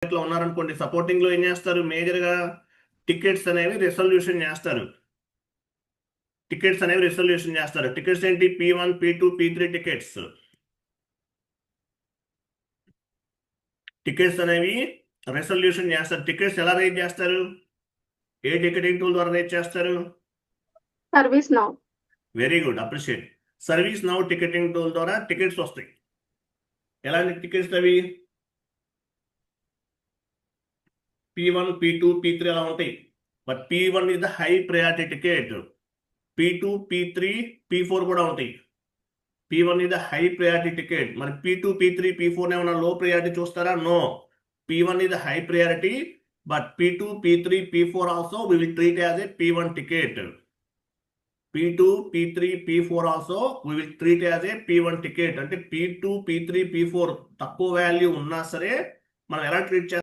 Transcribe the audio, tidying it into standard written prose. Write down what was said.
ప్రాజెక్ట్లో ఉన్నారనుకోండి, సపోర్టింగ్లో ఏం చేస్తారు, మేజర్గా టికెట్స్ అనేవి రెసల్యూషన్ చేస్తారు. టికెట్స్ ఏంటి, P1 P2 P3 tickets. Tickets అనేవి రెసల్యూషన్ చేస్తారు. టికెట్స్ ఎలా రేట్ చేస్తారు, ఏ టికెటింగ్ టూల్ ద్వారా రేట్ చేస్తారు? Service now. Very good, appreciate. Service now ticketing tool ద్వారా టికెట్స్ వస్తాయి. ఎలాంటి టికెట్స్ అవి? P1 P2 P3 అలా ఉంటాయి. But P1 is the high priority ticket. P2 P3 P4 కూడా ఉంటాయి. P1 is the high priority ticket. మరి P2 P3 P4 ఏమైనా లో ప్రియారిటీ చూస్తారా? No. P1 is the high priority, but P2 P3 P4 also we will treat as a P1 ticket. P2 P3 P4 also we will treat as a P1 ticket. అంటే P2 P3 P4 తక్కువ value ఉన్నా సరే మనం ఎలా treat చేస్తాం?